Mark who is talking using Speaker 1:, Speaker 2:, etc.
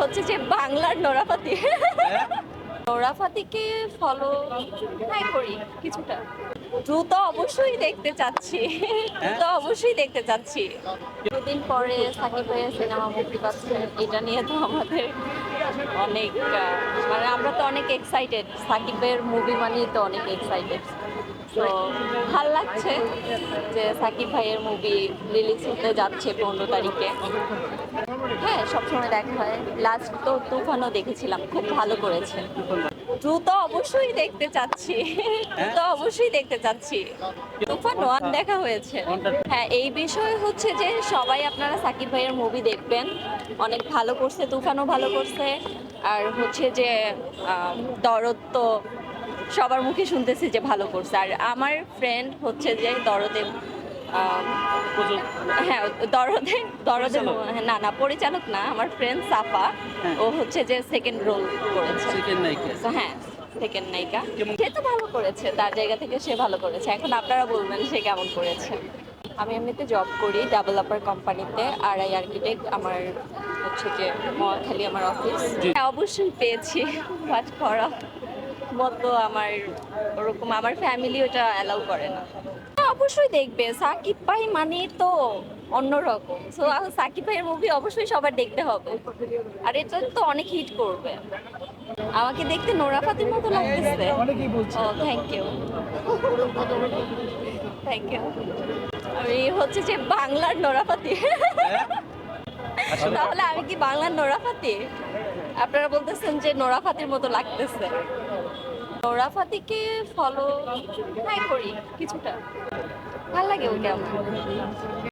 Speaker 1: হচ্ছে যে বাংলার নোরা ফাতেহি। নোরা ফাতেহিকে ফলো করি কিছুটা। দ্রুত অবশ্যই দেখতে চাচ্ছি, দ্রুত অবশ্যই দেখতে চাচ্ছি। দুদিন পরে সাকিব ভাইয়ের সিনেমা মুক্তি পাচ্ছে, এটা নিয়ে তো আমাদের অনেক মানে আমরা তো অনেক এক্সাইটেড। সাকিব ভাইয়ের মুভি মানেই তো অনেক এক্সাইটেড। তো ভাল লাগছে যে সাকিব ভাইয়ের মুভি রিলিজ হতে যাচ্ছে 15 তারিখে। হ্যাঁ, সবসময় দেখা হয়। লাস্ট তো তুফানও দেখেছিলাম, খুব ভালো করেছে। দ্রুত অবশ্যই দেখতে চাচ্ছি, দ্রুত অবশ্যই দেখতে চাচ্ছি। তুফান 1 দেখা হয়েছে। হ্যাঁ, এই বিষয় হচ্ছে যে সবাই আপনারা সাকিব ভাইয়ের মুভি দেখবেন, অনেক ভালো করছে, তুফানও ভালো করছে। আর হচ্ছে যে দরদ তো সবার মুখে শুনতেছি যে ভালো করছে। আর আমার ফ্রেন্ড হচ্ছে যে দরদে হ্যাঁ দরদে দরদে না না পরিচালক না, আমার ফ্রেন্ড সাফা, ও হচ্ছে যে সেকেন্ড রোল করেছে। হ্যাঁ, সেকেন্ড নায়িকা। সে তো ভালো করেছে, তার জায়গা থেকে সে ভালো করেছে। এখন আপনারা বলবেন সে কেমন করেছে। আমি এমনিতে জব করি ডেভেলপার কোম্পানিতে, আরআই আর্কিটেক্ট। আমার হচ্ছে যে মহাখালী আমার অফিস। হ্যাঁ, অবশ্যই পেয়েছি, কাজ করা মতো আমার ওরকম আমার ফ্যামিলি ওটা অ্যালাউ করে না। অবশ্যই দেখবে, সাকিব ভাই মানে তো অন্যরকম। সো সাকিব ভাইয়ের মুভি অবশ্যই সবার দেখতে হবে, আর এটা তো অনেক হিট করবে। আমাকে দেখতে নোরা ফাতেহির মতো লাগতেছে। ও থ্যাংক ইউ, থ্যাংক ইউ। আমি হচ্ছে যে বাংলার নোরা ফাতেহি। তাহলে আমি কি বাংলার নোরা ফাতেহি? আপনারা বলতেছেন যে নোরা ফাতেহির মতো লাগতেছে। নোরা ফাতেহিকে ফলো করি কিছুটা, ভালো লাগে ওকে আমার।